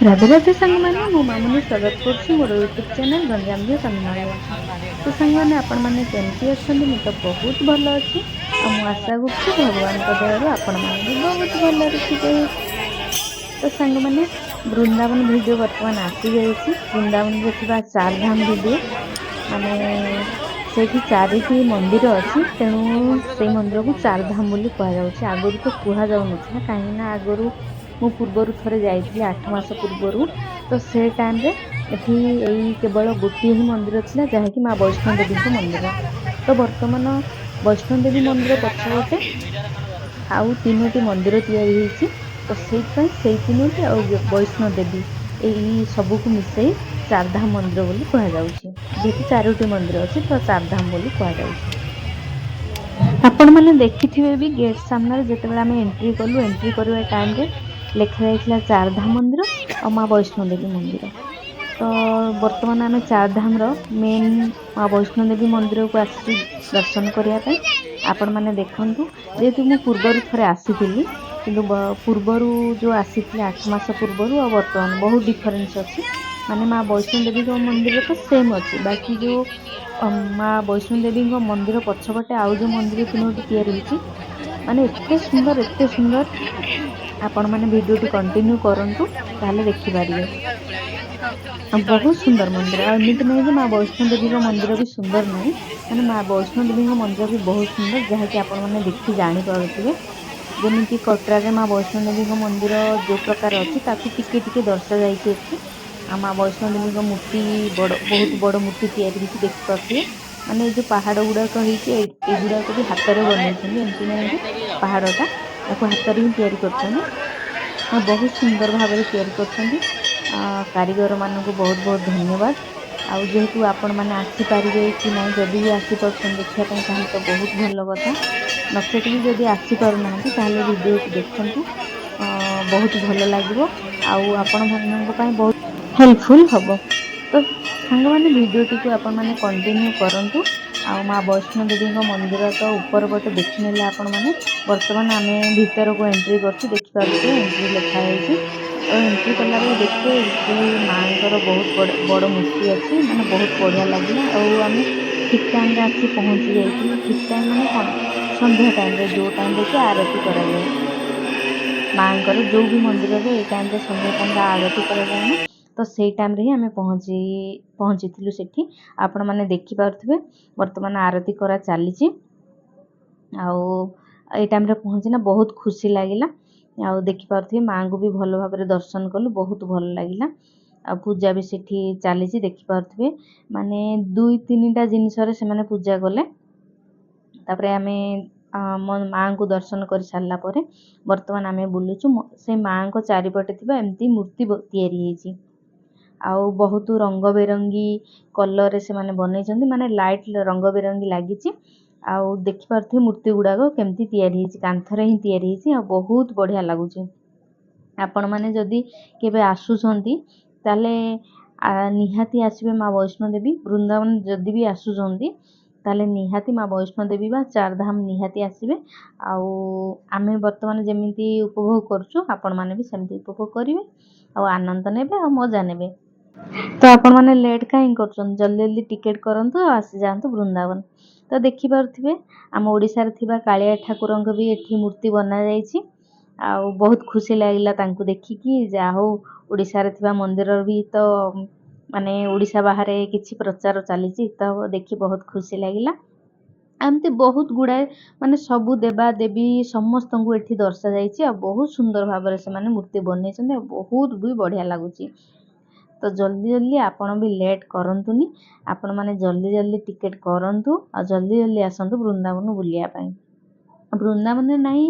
ରାଧେ ରାଧେ ସାଙ୍ଗମାନେ, ମୁଁ ମାମୁନି ସ୍ୱାଗତ କରୁଛି ମୋର ୟୁଟ୍ୟୁବ୍ ଚ୍ୟାନେଲ୍ ଗଞ୍ଜାମ ଝିଅ ସନ୍ମାଳକୁ। ତ ସାଙ୍ଗମାନେ, ଆପଣମାନେ କେମିତି ଅଛନ୍ତି? ମୁଁ ତ ବହୁତ ଭଲ ଅଛି। ଆଉ ମୁଁ ଆଶା କରୁଛି ଭଗବାନଙ୍କ ଦୟାରୁ ଆପଣମାନେ ବି ବହୁତ ଭଲରେ ଥିବେ। ତ ସାଙ୍ଗମାନେ, ବୃନ୍ଦାବନ ଭିଡ଼ିଓ ବର୍ତ୍ତମାନ ଆସିଯାଇଛି। ବୃନ୍ଦାବନରେ ଥିବା ଚାରିଧାମ ଭିଡ଼ିଓ, ମାନେ ସେଇଠି 4ଟି ମନ୍ଦିର ଅଛି, ତେଣୁ ସେଇ ମନ୍ଦିରକୁ ଚାରିଧାମ ବୋଲି କୁହାଯାଉଛି। ଆଗରୁ ତ କୁହାଯାଉନଥିଲା, କାହିଁକିନା ଆଗରୁ ମୁଁ ପୂର୍ବରୁ ଥରେ ଯାଇଥିଲି 8 ମାସ ପୂର୍ବରୁ। ତ ସେ ଟାଇମ୍ରେ ଏଠି ଏଇ କେବଳ ଗୋଟିଏ ହିଁ ମନ୍ଦିର ଥିଲା, ଯାହାକି ମା ବୈଷ୍ଣୋ ଦେବୀଙ୍କ ମନ୍ଦିର। ତ ବର୍ତ୍ତମାନ ବୈଷ୍ଣୋ ଦେବୀ ମନ୍ଦିର ପଛପଟେ ଆଉ 3ଟି ମନ୍ଦିର ତିଆରି ହେଇଛି। ତ ସେଇଥିପାଇଁ ସେଇ 3ଟି ଆଉ ବୈଷ୍ଣୋ ଦେବୀ ଏଇ ସବୁକୁ ମିଶେଇ ଚାରିଧାମ ମନ୍ଦିର ବୋଲି କୁହାଯାଉଛି। ଯେହେତୁ 4ଟି ମନ୍ଦିର ଅଛି, ତ ଚାରିଧାମ ବୋଲି କୁହାଯାଉଛି। ଆପଣମାନେ ଦେଖିଥିବେ ବି, ଗେଟ୍ ସାମ୍ନାରେ ଯେତେବେଳେ ଆମେ ଏଣ୍ଟ୍ରି କଲୁ, ଏଣ୍ଟ୍ରି କରିବା ଟାଇମ୍ରେ ଲେଖା ଯାଇଥିଲା ଚାରିଧାମ ମନ୍ଦିର ଆଉ ମା ବୈଷ୍ଣୋ ଦେବୀ ମନ୍ଦିର। ତ ବର୍ତ୍ତମାନ ଆମେ ଚାରିଧାମର ମେନ୍ ମା ବୈଷ୍ଣୋ ଦେବୀ ମନ୍ଦିରକୁ ଆସିଛୁ ଦର୍ଶନ କରିବା ପାଇଁ। ଆପଣମାନେ ଦେଖନ୍ତୁ, ଯେହେତୁ ମୁଁ ପୂର୍ବରୁ ଥରେ ଆସିଥିଲି, କିନ୍ତୁ ପୂର୍ବରୁ ଯେଉଁ ଆସିଥିଲି 8 ମାସ ପୂର୍ବରୁ ଆଉ ବର୍ତ୍ତମାନ ବହୁତ ଡିଫରେନ୍ସ ଅଛି। ମାନେ ମା ବୈଷ୍ଣୋ ଦେବୀଙ୍କ ମନ୍ଦିର ତ ସେମ୍ ଅଛି, ବାକି ଯେଉଁ ମା ବୈଷ୍ଣୋ ଦେବୀଙ୍କ ମନ୍ଦିର ପଛପଟେ ଆଉ ଯେଉଁ ମନ୍ଦିର 3ଟି ତିଆରି ହେଇଛି, ମାନେ ଏତେ ସୁନ୍ଦର, ଏତେ ସୁନ୍ଦର। ଆପଣମାନେ ଭିଡ଼ିଓଟି କଣ୍ଟିନ୍ୟୁ କରନ୍ତୁ, ତାହେଲେ ଦେଖିପାରିବେ। ଆଉ ବହୁତ ସୁନ୍ଦର ମନ୍ଦିର। ଆଉ ଏମିତି ନାହିଁ ଯେ ମା ବୈଷ୍ଣୋ ଦେବୀଙ୍କ ମନ୍ଦିର ବି ସୁନ୍ଦର ନାହିଁ, ମାନେ ମା ବୈଷ୍ଣୋ ଦେବୀଙ୍କ ମନ୍ଦିର ବି ବହୁତ ସୁନ୍ଦର, ଯାହାକି ଆପଣମାନେ ଦେଖି ଜାଣିପାରୁଥିବେ। ଯେମିତି କଟରାରେ ମା ବୈଷ୍ଣୋ ଦେବୀଙ୍କ ମନ୍ଦିର ଯେଉଁ ପ୍ରକାର ଅଛି, ତାକୁ ଟିକେ ଟିକେ ଦର୍ଶାଯାଇଛି ଏଠି। ଆଉ ମା ବୈଷ୍ଣୋ ଦେବୀଙ୍କ ମୂର୍ତ୍ତି ବହୁତ ବଡ଼ ମୂର୍ତ୍ତି ତିଆରି ହେଇଛି, ଦେଖିପାରୁଥିବେ। ମାନେ ଏଇ ଯେଉଁ ପାହାଡ଼ ଗୁଡ଼ାକ ହେଇଛି, ଏଗୁଡ଼ାକ ବି ହାତରେ ବନେଇଛନ୍ତି। ଏମିତି ନାହିଁ ଯେ ପାହାଡ଼ଟା ତାକୁ ହାତରେ ହିଁ ତିଆରି କରିଛନ୍ତି, ଆଉ ବହୁତ ସୁନ୍ଦର ଭାବରେ ତିଆରି କରିଛନ୍ତି। କାରିଗରମାନଙ୍କୁ ବହୁତ ବହୁତ ଧନ୍ୟବାଦ। ଆଉ ଯେହେତୁ ଆପଣମାନେ ଆସିପାରିବେ କି ନାହିଁ, ଯଦି ବି ଆସିପାରୁଛନ୍ତି ଦେଖିବା ପାଇଁ, ତାହେଲେ ତ ବହୁତ ଭଲ କଥା। ନଚେତ୍ ବି ଯଦି ଆସିପାରୁନାହାନ୍ତି, ତାହେଲେ ଭିଡ଼ିଓଟି ଦେଖନ୍ତୁ, ବହୁତ ଭଲ ଲାଗିବ ଆଉ ଆପଣମାନଙ୍କ ପାଇଁ ବହୁତ ହେଲ୍ପଫୁଲ୍ ହେବ। ତ ସାଙ୍ଗମାନେ, ଭିଡ଼ିଓଟିକୁ ଆପଣମାନେ କଣ୍ଟିନ୍ୟୁ କରନ୍ତୁ। ଆଉ ମା ବୈଷ୍ଣୋ ଦେବୀଙ୍କ ମନ୍ଦିର ତ ଉପର ପଟେ ଦେଖିନେଲେ ଆପଣମାନେ। ବର୍ତ୍ତମାନ ଆମେ ଭିତରକୁ ଏଣ୍ଟ୍ରି କରୁଛୁ, ଦେଖିପାରୁଥିବେ ଏଣ୍ଟ୍ରି ଲେଖାଯାଇଛି। ତ ଏଣ୍ଟ୍ରି କଲାବେଳେ ଦେଖିବେ ଏଠି ମାଙ୍କର ବହୁତ ବଡ଼ ମୂର୍ତ୍ତି ଅଛି, ମାନେ ବହୁତ ବଢ଼ିଆ ଲାଗିଲା। ଆଉ ଆମେ ଠିକ୍ ଟାଇମ୍ରେ ଆସି ପହଞ୍ଚି ଯାଇଥିଲୁ। ଠିକ୍ ଟାଇମ୍ ମାନେ କ'ଣ, ସନ୍ଧ୍ୟା ଟାଇମ୍ରେ, ଯେଉଁ ଟାଇମ୍ରେ କି ଆରତି କରାଯାଏ ମାଙ୍କର, ଯେଉଁ ବି ମନ୍ଦିରରେ ଏଇ ଟାଇମ୍ରେ ସନ୍ଧ୍ୟା ଟାଇମ୍ରେ ଆଳତି କରାଯାଏ ନା, ତ ସେଇ ଟାଇମ୍ରେ ହିଁ ଆମେ ପହଞ୍ଚିଥିଲୁ ସେଠି। ଆପଣମାନେ ଦେଖିପାରୁଥିବେ ବର୍ତ୍ତମାନ ଆରତି କରା ଚାଲିଛି। ଆଉ ଏଇ ଟାଇମ୍ରେ ପହଞ୍ଚିନା ବହୁତ ଖୁସି ଲାଗିଲା। ଆଉ ଦେଖିପାରୁଥିବେ ମାଙ୍କୁ ବି ଭଲ ଭାବରେ ଦର୍ଶନ କଲୁ, ବହୁତ ଭଲ ଲାଗିଲା। ଆଉ ପୂଜା ବି ସେଠି ଚାଲିଛି, ଦେଖିପାରୁଥିବେ। ମାନେ 2-3ଟା ଜିନିଷରେ ସେମାନେ ପୂଜା କଲେ। ତାପରେ ଆମେ ମାଙ୍କୁ ଦର୍ଶନ କରି ସାରିଲା ପରେ ବର୍ତ୍ତମାନ ଆମେ ବୁଲୁଛୁ। ସେ ମାଙ୍କ ଚାରିପଟେ ଥିବା ଏମିତି ମୂର୍ତ୍ତି ତିଆରି ହେଇଛି, ଆଉ ବହୁତ ରଙ୍ଗ ବେରଙ୍ଗୀ କଲରରେ ସେମାନେ ବନେଇଛନ୍ତି, ମାନେ ଲାଇଟ୍ ରଙ୍ଗ ବେରଙ୍ଗୀ ଲାଗିଛି। ଆଉ ଦେଖିପାରୁଥିବେ ମୂର୍ତ୍ତି ଗୁଡ଼ାକ କେମିତି ତିଆରି ହେଇଛି, କାନ୍ଥରେ ହିଁ ତିଆରି ହେଇଛି, ଆଉ ବହୁତ ବଢ଼ିଆ ଲାଗୁଛି। ଆପଣମାନେ ଯଦି କେବେ ଆସୁଛନ୍ତି, ତାହେଲେ ନିହାତି ଆସିବେ ମା ବୈଷ୍ଣୋ ଦେବୀ। ବୃନ୍ଦାବନ ଯଦି ବି ଆସୁଛନ୍ତି, ତାହେଲେ ନିହାତି ମା ବୈଷ୍ଣୋ ଦେବୀ ବା ଚାରିଧାମ ନିହାତି ଆସିବେ। ଆଉ ଆମେ ବର୍ତ୍ତମାନ ଯେମିତି ଉପଭୋଗ କରୁଛୁ, ଆପଣମାନେ ବି ସେମିତି ଉପଭୋଗ କରିବେ, ଆଉ ଆନନ୍ଦ ନେବେ, ଆଉ ମଜା ନେବେ। ତ ଆପଣମାନେ ଲେଟ୍ କାହିଁ କରୁଛନ୍ତି? ଜଲ୍ଦି ଜଲ୍ଦି ଟିକେଟ୍ କରନ୍ତୁ ଆଉ ଆସିଯାଆନ୍ତୁ ବୃନ୍ଦାବନ। ତ ଦେଖିପାରୁଥିବେ ଆମ ଓଡ଼ିଶାରେ ଥିବା କାଳିଆ ଠାକୁରଙ୍କ ବି ଏଠି ମୂର୍ତ୍ତି ବନାଯାଇଛି। ଆଉ ବହୁତ ଖୁସି ଲାଗିଲା ତାଙ୍କୁ ଦେଖିକି। ଯାହା ହଉ, ଓଡ଼ିଶାରେ ଥିବା ମନ୍ଦିରର ବି ତ ମାନେ ଓଡ଼ିଶା ବାହାରେ କିଛି ପ୍ରଚାର ଚାଲିଛି, ତ ଦେଖି ବହୁତ ଖୁସି ଲାଗିଲା। ଏମିତି ବହୁତ ଗୁଡ଼ାଏ, ମାନେ ସବୁ ଦେବା ଦେବୀ ସମସ୍ତଙ୍କୁ ଏଠି ଦର୍ଶାଯାଇଛି, ଆଉ ବହୁତ ସୁନ୍ଦର ଭାବରେ ସେମାନେ ମୂର୍ତ୍ତି ବନେଇଛନ୍ତି, ଆଉ ବହୁତ ବି ବଢ଼ିଆ ଲାଗୁଛି। ତ ଜଲ୍ଦି ଜଲ୍ଦି ଆପଣ ବି ଲେଟ୍ କରନ୍ତୁନି, ଆପଣମାନେ ଜଲ୍ଦି ଜଲ୍ଦି ଟିକେଟ୍ କରନ୍ତୁ, ଆଉ ଜଲ୍ଦି ଜଲ୍ଦି ଆସନ୍ତୁ ବୃନ୍ଦାବନ ବୁଲିବା ପାଇଁ। ବୃନ୍ଦାବନରେ ନାହିଁ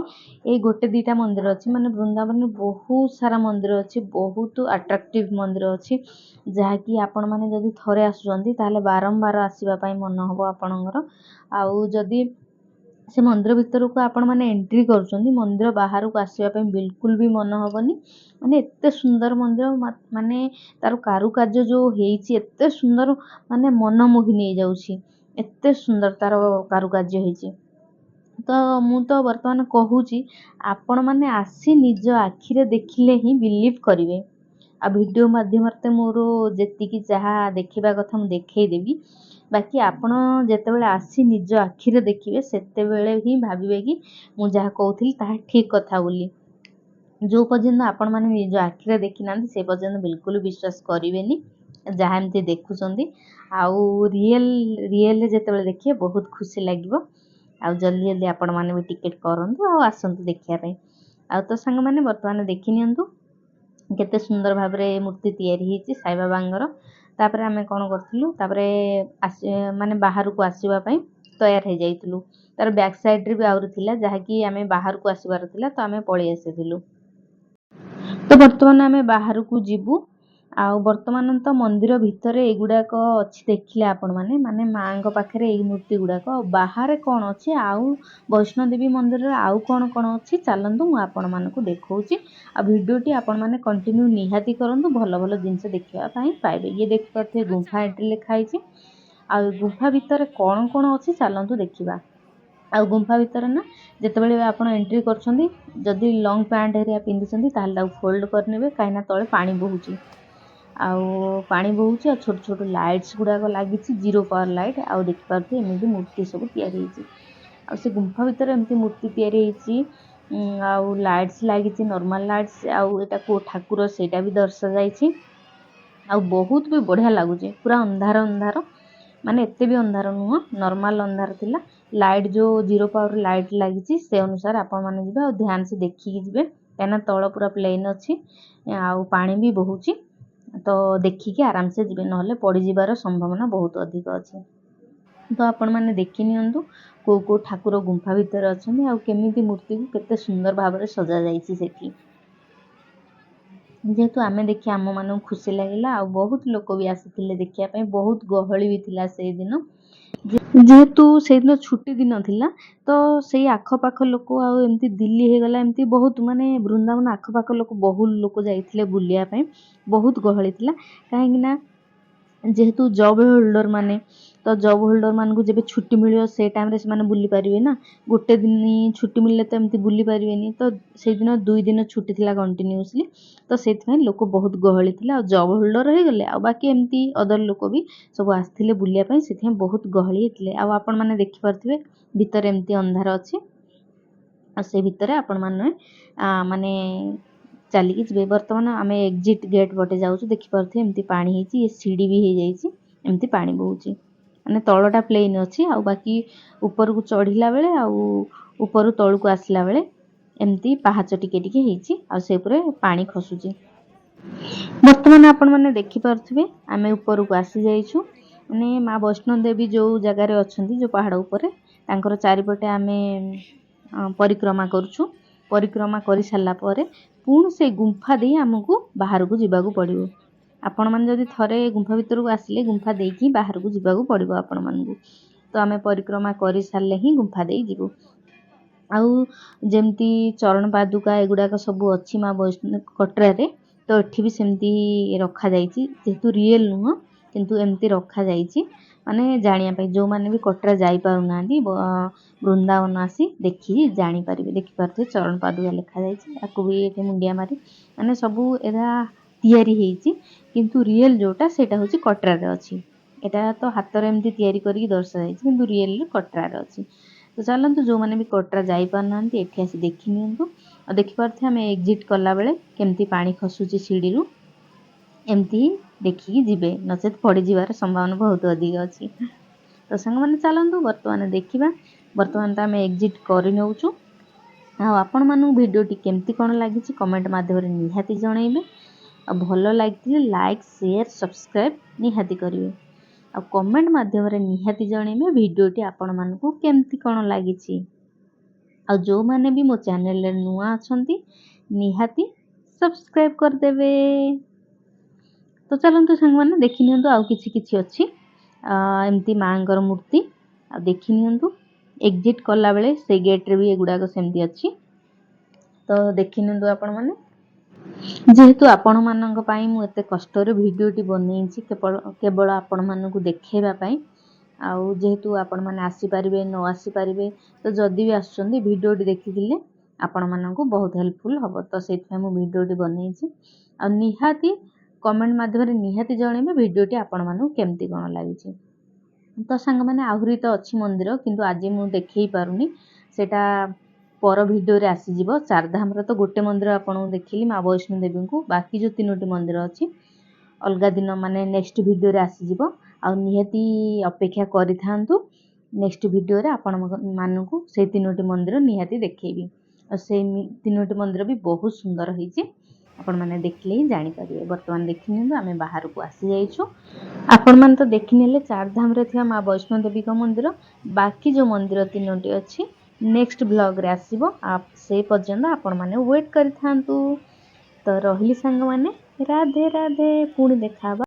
ଏଇ 1-2ଟା ମନ୍ଦିର ଅଛି, ମାନେ ବୃନ୍ଦାବନରେ ବହୁତ ସାରା ମନ୍ଦିର ଅଛି, ବହୁତ ଆଟ୍ରାକ୍ଟିଭ୍ ମନ୍ଦିର ଅଛି, ଯାହାକି ଆପଣମାନେ ଯଦି ଥରେ ଆସୁଛନ୍ତି, ତାହେଲେ ବାରମ୍ବାର ଆସିବା ପାଇଁ ମନ ହେବ ଆପଣଙ୍କର। ଆଉ ଯଦି ସେ ମନ୍ଦିର ଭିତରକୁ ଆପଣମାନେ ଏଣ୍ଟ୍ରି କରୁଛନ୍ତି, ମନ୍ଦିର ବାହାରକୁ ଆସିବା ପାଇଁ ବିଲକୁଲ ବି ମନ ହେବନି। ମାନେ ଏତେ ସୁନ୍ଦର ମନ୍ଦିର, ମାନେ ତାର କାରୁକାର୍ଯ୍ୟ ଯେଉଁ ହେଇଛି ଏତେ ସୁନ୍ଦର, ମାନେ ମନ ମୋହି ନେଇଯାଉଛି। ଏତେ ସୁନ୍ଦର ତାର କାରୁକାର୍ଯ୍ୟ ହେଇଛି। ତ ମୁଁ ତ ବର୍ତ୍ତମାନ କହୁଛି, ଆପଣମାନେ ଆସି ନିଜ ଆଖିରେ ଦେଖିଲେ ହିଁ ବିଲିଭ୍ କରିବେ। आ वीडियो माध्यम मोर जेतिकी जहाँ देखा कथा मुझे देखईदेवी बाकी आपण जितेबाला आसी निज आखिरे देखिए सेतेबेले ही भाविबे कि मु जहाँ कहूली ताहा ठीक कथा बोली। जो पर्यंत आपण मैंने निज आखिरे देखी ना से पर्यंत बिल्कुल विश्वास करेंगे जहाँ एमती देखुं आउ रियल जितेबाला देखिए बहुत खुशी लगे। आ जल्दी जल्दी आपण मैंने भी टिकेट करूँ आसतु देखापी आ तो सांग मैंने बर्तमान देखी नियंतु केते सुंदर भाव में मूर्ति तैयारी साई बाबांगर। तापर आमे कौन करूँ माने बाहर को आसवाई तैयार हो जाइलु। तार बैक साइड रे भी आउरी थिला जहाँकि आमे बाहर को आसबार थिला तो आमे पळी आसीथिलु। तो बर्तमान आमे बाहर को जीवु आउ बर्तमान तो मंदिर भितर एगुड़ाक अच्छी देखिले आपण माने माने माँ पाखे यही मूर्ति गुड़ाक बाहर कौन अच्छी आउ वैष्णोदेवी मंदिर आउ कौन कौन अच्छी चलतु मुझे आपण मानक देखौची। आ वीडियोटी आपण माने कंटिन्यू निहाती करंतु भल भल जिनस देखा पाइबे। ये देख पारे गुंफा एंट्री लिखाई आ गुंफा भितर कौन कौन अच्छी चलतु देखा। आ गुंफा भितर ना जितेबाला आप एंट्री करदी लंग पैंट हेरिया पिंधुंट ताल फोल्ड करने कहीं तले पानी बहुची आउ पानी बहुची आ छोट छोट लाइट्स गुड़ाक लगी 0 पावर लाइट आउ देखिपे एमती मूर्ति सब या से गुंफा भितर एमती मूर्ति या आउ लाइट्स लगी नॉर्मल लाइट्स आउ एटा को ठाकुर सेटा भी दर्शा जाइछि आउ बहुत भी बढ़िया लगुचे पूरा अंधार अंधार माने एते भी अंधार नुह नॉर्मल अंधार थिला। लाइट जो 0 पावर लाइट लगी से अनुसार आपण माने जिबे आ ध्यान से देखिकी जिबे कहीं तल पूरा प्लेन अच्छी आउ पानी भी बहुची तो देखिकी आराम से जिबे नहले पड़ जिबार संभावना बहुत अधिक अच्छे। तो आपण माने देखि नियंतु को को ठाकुर गुंफा भितर अछंती आ केमिति मूर्ति को केते सुंदर भाव में सजा जाइछि सेठी। जेहेतु आमे देखि आम मानू खुशी लगिला आ बहुत लोक भी आसीथिले देखिया पई बहुत गहली भी थिला से दिन जेहेतु से दिन छुट्टी दिन थिला तो से आखपाख लोक आमती दिल्ली हो गला एमती बहुत माने वृंदावन आखपाख लोक बहुत लोक जाइथिले बुलिया पई बहुत गहली थिला कहीं जेहेतु जॉब होल्डर माने तो जॉब होल्डर मान को जब छुट्टी मिले से टाइम रे से बुली पारे ना गोटे दिन छुट्टी मिलले तो एमती बुली पारे तो से दिन 2 दिन छुट्टी थिला कंटिन्यूअसली तो से लोक बहुत गहली थिला जॉब होल्डर हो गले आ बाकी एमती अदर लोक भी सब आसथिले बुलिया पई से बहुत गहली हेतले आ आपण माने देखि परथिबे भीतर एमती अंधार अछि आ से भीतर आपण माने माने चलिकी जी बर्तमान आम एग्जिट गेट बटे जाऊँ देखिपे एमती पानी होती ये सीढ़ी भी हो जाइए एमती पानी बहुची माने तलटा प्लेन अच्छी आ बाकी ऊपर को चढ़ला बेले ऊपर तल को आसला बेले एमती पहाच टिके टिके होइछि आ से उपरे पानी खसुची। बर्तमान आपण माने देखि पारथिबे आमे ऊपर को आसी जाइछु माने माँ वैष्णो देवी जो जगार अछंती जो पहाड़ ऊपर तांकर चारिपटे आमे परिक्रमा करूछु। परिक्रमा कर सारा पर पुणी से गुंफा दे आमको बाहर को जीवाक पड़ो। आपण मैंने जदि थरे गुंफा भीतर को आसिले गुंफा देकी बाहर को जीवाक पड़ो आपण मानू तो आम परिक्रमा कर सारे ही गुंफा दे जीवु। आउ जमती चरण पादुका एगुड़ाक सब अच्छी माँ वैष्णो कटरा तो एठी भी सेमती रखा जाइछि जेहेतु रियल नुह किंतु एमती रखा जाइछि माने जानिया जो माने भी कटरा जाई पारु नांदी वृंदावन आसी देखी जानी पारिबे देखि पारथे चरण पादुका लिखा जाइछि आकु भी एठी मुंडिया मारी माने सबु एरा तयारी हेइछि किंतु रियल जोटा सेटा होछि कटरा रे अछि एटा तो हाथ रे एमती तयारी करी दर्शा जाइछि किंतु रियल रे कटरा रे अछि। तो चलतु जो माने भी कटरा जाई पार नांदी एठी आसी देखि नियंतु आ देखि पारथे हम एग्जिट कला बेले केमती पानी खसुची सीढ़ी रु एमती देखिकी जीवे नचेत पड़ जीवार संभावना बहुत अधिक अच्छी। तो सांग मैंने चलतु बर्तमान देखा बर्तमान तो आम एग्जिट कर नौचु आपण मानू भिडियोटी केमती कौन लगी कमेंट माध्यम निहाती जनइबे आ भल लगी लाइक शेयर सब्सक्राइब निहाती करेंगे आ कमेंट माध्यम निहाती जनइबे भिडियोटी आपण मानू केमती कौन लगी आ जो माने भी मो चैनल नुआ अच्छी निहाती सब्सक्राइब करदेवे। तो चलतु सांग मैंने देखी नियंतु आउ किछि किछि अच्छी एमती माँगर मूर्ति आ देखी नियंतु एग्जिट कला बेले से गेट रे भी एगुड़ाक सेमती अच्छी तो देखी नियंतु आपण माने जेहेतु आपण मानक पई मु एते कष्ट रे वीडियोटी बनैछि केवल आपण मानकु देखैबा पई आउ जेहेतु आपण माने आसी परिबे न आसी परिबे तो जदी भी आछंती वीडियोटी देखिदिले ଆପଣମାନଙ୍କୁ ବହୁତ ହେଲ୍ପଫୁଲ୍ ହେବ। ତ ସେଇଥିପାଇଁ ମୁଁ ଭିଡ଼ିଓଟି ବନେଇଛି। ଆଉ ନିହାତି କମେଣ୍ଟ ମାଧ୍ୟମରେ ନିହାତି ଜଣେଇବେ ଭିଡ଼ିଓଟି ଆପଣମାନଙ୍କୁ କେମିତି କ'ଣ ଲାଗିଛି। ତ ସାଙ୍ଗମାନେ ଆହୁରି ତ ଅଛି ମନ୍ଦିର, କିନ୍ତୁ ଆଜି ମୁଁ ଦେଖେଇ ପାରୁନି, ସେଇଟା ପର ଭିଡ଼ିଓରେ ଆସିଯିବ। ଚାରିଧାମର ତ ଗୋଟେ ମନ୍ଦିର ଆପଣଙ୍କୁ ଦେଖିଲି ମା ବୈଷ୍ଣୋ ଦେବୀଙ୍କୁ, ବାକି ଯେଉଁ 3ଟି ମନ୍ଦିର ଅଛି ଅଲଗା ଦିନ ମାନେ ନେକ୍ସଟ ଭିଡ଼ିଓରେ ଆସିଯିବ। ଆଉ ନିହାତି ଅପେକ୍ଷା କରିଥାନ୍ତୁ, ନେକ୍ସଟ ଭିଡ଼ିଓରେ ଆପଣମାନଙ୍କୁ ସେଇ 3ଟି ମନ୍ଦିର ନିହାତି ଦେଖେଇବି। ଆଉ ସେଇ 3ଟି ମନ୍ଦିର ବି ବହୁତ ସୁନ୍ଦର ହେଇଛି, ଆପଣମାନେ ଦେଖିଲେ ହିଁ ଜାଣିପାରିବେ। ବର୍ତ୍ତମାନ ଦେଖିନିଅନ୍ତୁ, ଆମେ ବାହାରକୁ ଆସିଯାଇଛୁ। ଆପଣମାନେ ତ ଦେଖିନେଲେ ଚାରିଧାମରେ ଥିବା ମା ବୈଷ୍ଣୋ ଦେବୀଙ୍କ ମନ୍ଦିର, ବାକି ଯେଉଁ ମନ୍ଦିର 3ଟି ଅଛି ନେକ୍ସଟ ବ୍ଲଗ୍ରେ ଆସିବ। ସେ ପର୍ଯ୍ୟନ୍ତ ଆପଣମାନେ ୱେଟ୍ କରିଥାନ୍ତୁ। ତ ରହିଲି ସାଙ୍ଗମାନେ, ରାଧେ ରାଧେ, ପୁଣି ଦେଖା ହେବା।